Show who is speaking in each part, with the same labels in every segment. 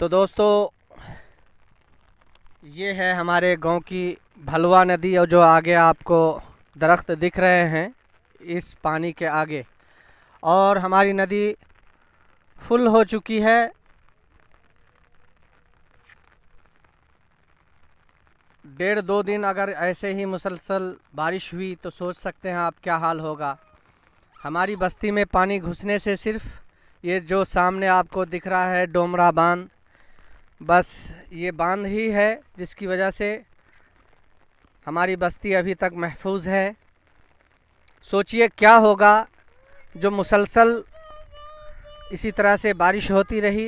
Speaker 1: तो दोस्तों ये है हमारे गांव की भलवा नदी और जो आगे आपको दरख्त दिख रहे हैं इस पानी के आगे, और हमारी नदी फुल हो चुकी है। डेढ़ दो दिन अगर ऐसे ही मुसलसल बारिश हुई तो सोच सकते हैं आप क्या हाल होगा। हमारी बस्ती में पानी घुसने से सिर्फ ये जो सामने आपको दिख रहा है डोमरा बांध, बस ये बांध ही है जिसकी वजह से हमारी बस्ती अभी तक महफूज है। सोचिए क्या होगा जो मुसलसल इसी तरह से बारिश होती रही।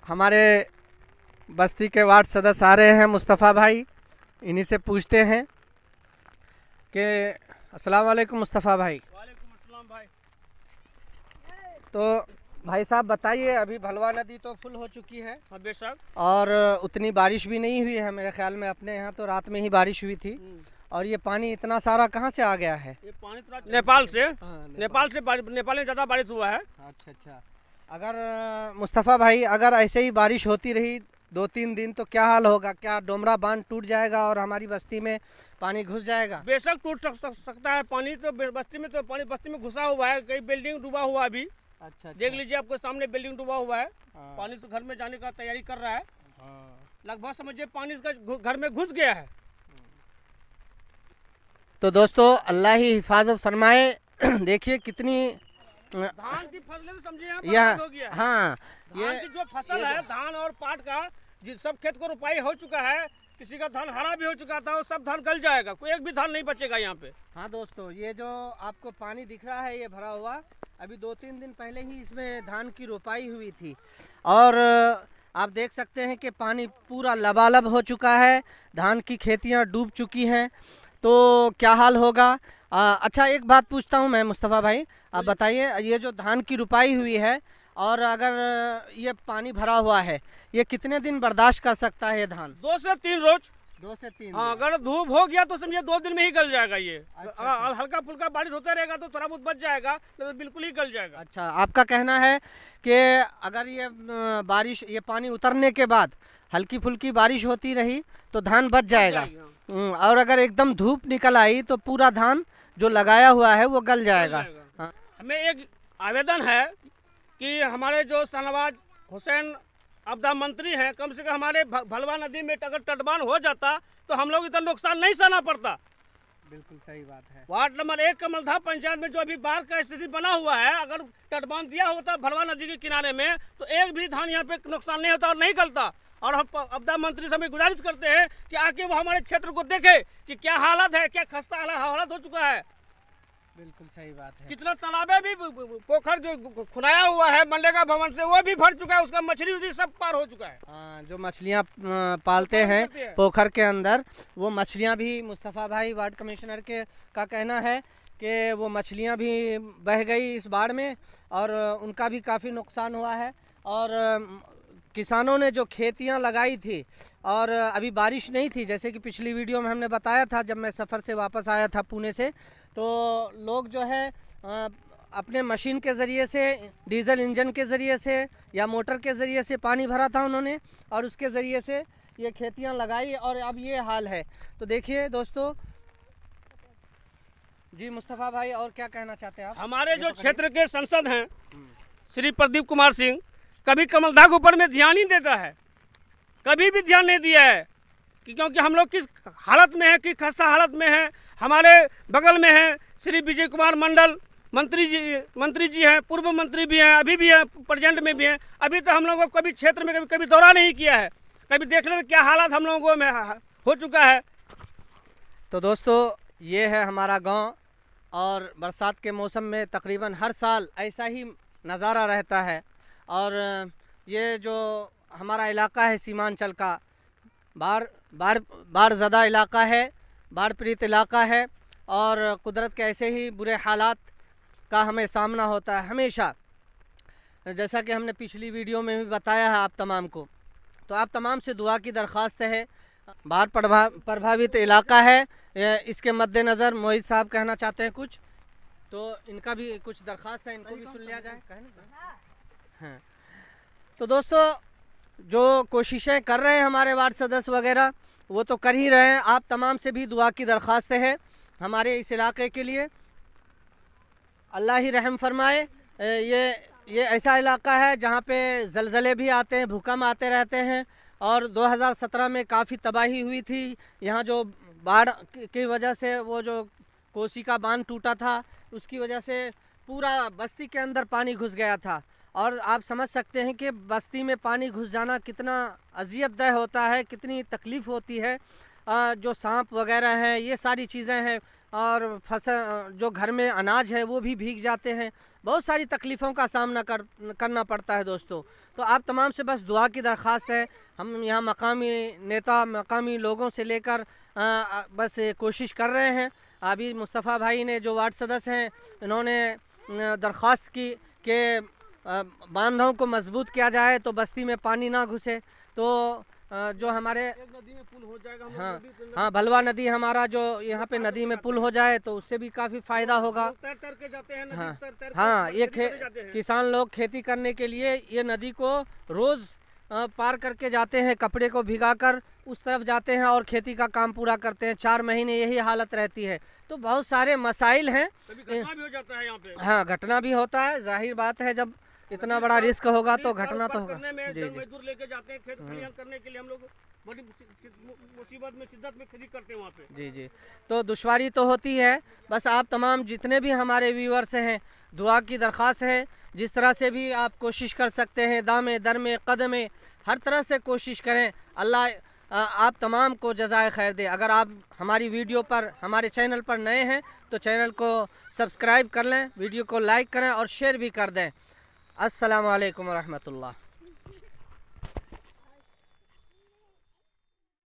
Speaker 1: हमारे बस्ती के वार्ड सदस्य आ रहे हैं मुस्तफ़ा भाई, इन्हीं से पूछते हैं कि अस्सलाम वालेकुम मुस्तफ़ा भाई।
Speaker 2: वालेकुम अस्सलाम भाई।
Speaker 1: तो भाई साहब बताइए, अभी भलवा नदी तो फुल हो चुकी है
Speaker 2: हाँ बेशक,
Speaker 1: और उतनी बारिश भी नहीं हुई है मेरे ख्याल में। अपने यहाँ तो रात में ही बारिश हुई थी, और ये पानी इतना सारा कहाँ से आ गया है?
Speaker 2: ये पानी तो नेपाल से
Speaker 1: नेपाल
Speaker 2: नेपाल में ज़्यादा बारिश हुआ है।
Speaker 1: अच्छा अच्छा। अगर मुस्तफ़ा भाई अगर ऐसे ही बारिश होती रही 2-3 दिन तो क्या हाल होगा? क्या डोमरा बांध टूट जाएगा और हमारी बस्ती में पानी घुस जाएगा?
Speaker 2: बेशक टूट सकता है पानी, तो बस्ती में तो पानी बस्ती में घुसा हुआ है, कई बिल्डिंग डूबा हुआ अभी।
Speaker 1: अच्छा,
Speaker 2: देख लीजिए, आपको सामने बिल्डिंग डूबा हुआ है।
Speaker 1: हाँ।
Speaker 2: पानी से घर में जाने का तैयारी कर रहा है।
Speaker 1: हाँ।
Speaker 2: लगभग समझिए पानी इसका घर में घुस गया है।
Speaker 1: तो दोस्तों अल्लाह ही हिफाजत फरमाए। देखिए कितनी
Speaker 2: धान की फसल समझिए यहाँ पर
Speaker 1: यह
Speaker 2: हो गया है।
Speaker 1: हाँ
Speaker 2: धान की जो फसल है, धान और पाट का, जिस सब खेत को रुपाई हो चुका है, किसी का धान हरा भी हो चुका था, वो सब धान गल जाएगा, कोई एक भी धान नहीं बचेगा यहाँ पे।
Speaker 1: हाँ दोस्तों, ये जो आपको पानी दिख रहा है ये भरा हुआ, अभी 2-3 दिन पहले ही इसमें धान की रोपाई हुई थी, और आप देख सकते हैं कि पानी पूरा लबालब हो चुका है, धान की खेतियाँ डूब चुकी हैं। तो क्या हाल होगा? अच्छा एक बात पूछता हूँ मैं मुस्तफ़ा भाई, आप बताइए, ये जो धान की रुपाई हुई है और अगर ये पानी भरा हुआ है, ये कितने दिन बर्दाश्त कर सकता है ये धान?
Speaker 2: 2 से 3 रोज।
Speaker 1: 2 से 3
Speaker 2: हाँ, अगर धूप हो गया तो समझिए 2 दिन में ही गल जाएगा ये।
Speaker 1: अच्छा।
Speaker 2: हल्का फुल्का बारिश होता रहेगा तो थोड़ा बहुत बच जाएगा, तो बिल्कुल ही गल जाएगा।
Speaker 1: अच्छा, आपका कहना है कि अगर ये बारिश, ये पानी उतरने के बाद हल्की फुल्की बारिश होती रही तो धान बच जाएगा, और अगर एकदम धूप निकल आई तो पूरा धान जो लगाया हुआ है वो गल जाएगा। हाँ।
Speaker 2: हमें एक आवेदन है कि हमारे जो शाहनवाज हुसैन आपदा मंत्री हैं, कम से कम हमारे भलवा नदी में अगर तटबान हो जाता तो हम लोग इतना नुकसान नहीं सहना पड़ता।
Speaker 1: बिल्कुल सही बात है।
Speaker 2: वार्ड नंबर 1 कमलधा पंचायत में जो अभी बाढ़ का स्थिति बना हुआ है, अगर तटबान दिया होता भलवा नदी के किनारे में तो एक भी धान यहाँ पे नुकसान नहीं होता और नहीं गलता। और हम आपदा मंत्री से हमें गुजारिश करते हैं कि आके वो हमारे क्षेत्र को देखे कि क्या हालत है, क्या खस्ता हालत हो चुका है।
Speaker 1: बिल्कुल सही बात है।
Speaker 2: कितना तालाबे भी, पोखर जो खुनाया हुआ है मनरेगा भवन से, वो भी भर चुका है, उसका मछली सब पार हो चुका है।
Speaker 1: हाँ, जो मछलियाँ पालते हैं पोखर के अंदर, वो मछलियाँ भी, मुस्तफ़ा भाई वार्ड कमिश्नर के का कहना है कि वो मछलियाँ भी बह गई इस बाढ़ में और उनका भी काफ़ी नुकसान हुआ है। और किसानों ने जो खेतियां लगाई थी और अभी बारिश नहीं थी, जैसे कि पिछली वीडियो में हमने बताया था, जब मैं सफ़र से वापस आया था पुणे से, तो लोग जो है अपने मशीन के ज़रिए से, डीजल इंजन के ज़रिए से या मोटर के ज़रिए से पानी भरा था उन्होंने, और उसके ज़रिए से ये खेतियां लगाई, और अब ये हाल है। तो देखिए दोस्तों, जी मुस्तफ़ा भाई और क्या कहना चाहते हैं आप?
Speaker 2: हमारे जो क्षेत्र के सांसद हैं श्री प्रदीप कुमार सिंह, कभी कमलधा के ऊपर में ध्यान नहीं देता है, कभी भी ध्यान नहीं दिया है क्योंकि हम लोग किस हालत में है, किस खस्ता हालत में है। हमारे बगल में है श्री विजय कुमार मंडल मंत्री जी हैं, पूर्व मंत्री भी हैं, अभी भी हैं, प्रेजेंट में भी हैं। अभी तो हम लोगों को कभी क्षेत्र में कभी दौरा नहीं किया है, कभी देख लें क्या हालत हम लोगों में हो चुका है।
Speaker 1: तो दोस्तों ये है हमारा गांव, और बरसात के मौसम में तकरीबन हर साल ऐसा ही नज़ारा रहता है। और ये जो हमारा इलाका है सीमांचल का, बाढ़ ज़्यादा इलाका है, बाढ़ पीड़ित इलाका है, और कुदरत के ऐसे ही बुरे हालात का हमें सामना होता है हमेशा, जैसा कि हमने पिछली वीडियो में भी बताया है आप तमाम को। तो आप तमाम से दुआ की दरख्वास्त है। बाढ़ प्रभावित इलाका है, इसके मद्देनज़र मोहित साहब कहना चाहते हैं कुछ, तो इनका भी कुछ दरख्वास्त है, इनको भी सुन लिया जाए। हाँ, तो दोस्तों जो कोशिशें कर रहे हैं हमारे वार्ड सदस्य वगैरह वो तो कर ही रहे हैं। आप तमाम से भी दुआ की दरख्वास्तें हैं हमारे इस इलाके के लिए। अल्लाह ही रहम फरमाए। ये ऐसा इलाका है जहाँ पे ज़लज़ले भी आते हैं, भूकंप आते रहते हैं, और 2017 में काफ़ी तबाही हुई थी। यहाँ जो बाढ़ की वजह से वो जो कोसी का बांध टूटा था उसकी वजह से पूरा बस्ती के अंदर पानी घुस गया था। और आप समझ सकते हैं कि बस्ती में पानी घुस जाना कितना अज़ियतदह होता है, कितनी तकलीफ़ होती है। जो सांप वगैरह हैं, ये सारी चीज़ें हैं, और फसल जो घर में अनाज है वो भी भीग जाते हैं। बहुत सारी तकलीफ़ों का सामना करना पड़ता है दोस्तों। तो आप तमाम से बस दुआ की दरख्वास्त है। हम यहाँ मकामी नेता, मकामी लोगों से लेकर बस कोशिश कर रहे हैं। अभी मुस्तफ़ा भाई ने जो वार्ड सदस्य हैं इन्होंने दरख्वास्त की कि बांधों को मजबूत किया जाए तो बस्ती में पानी ना घुसे। तो जो हमारे
Speaker 2: नदी में पुल हो जाएगा।
Speaker 1: हाँ, भलवा नदी हमारा जो यहाँ पे नदी में पुल हो जाए तो उससे भी काफ़ी फ़ायदा होगा।
Speaker 2: तैर के जाते हैं,
Speaker 1: हाँ, ये किसान लोग खेती करने के लिए ये नदी को रोज़ पार करके जाते हैं, कपड़े को भिगाकर उस तरफ जाते हैं और खेती का काम पूरा करते हैं। 4 महीने यही हालत रहती है। तो बहुत सारे मसाइल हैं।
Speaker 2: घटना भी हो जाता है यहाँ पे।
Speaker 1: हाँ, घटना भी होता है, जाहिर बात है। जब इतना बड़ा रिस्क होगा तो घटना तो होगा। जी,
Speaker 2: मजदूर लेके जाते हैं खेत खलिहान करने के लिए, हम लोग बड़ी मुसीबत में, शिद्दत में खेती करते हैं वहाँ पे।
Speaker 1: जी। तो दुश्वारी तो होती है। बस आप तमाम जितने भी हमारे व्यूअर्स हैं दुआ की दरख्वास्त है। जिस तरह से भी आप कोशिश कर सकते हैं, दामे दरमे कदमे हर तरह से कोशिश करें। अल्लाह आप तमाम को जज़ाए खैर दे। अगर आप हमारी वीडियो पर, हमारे चैनल पर नए हैं तो चैनल को सब्सक्राइब कर लें, वीडियो को लाइक करें और शेयर भी कर दें। अस्सलामु अलैकुम रहमतुल्लाह।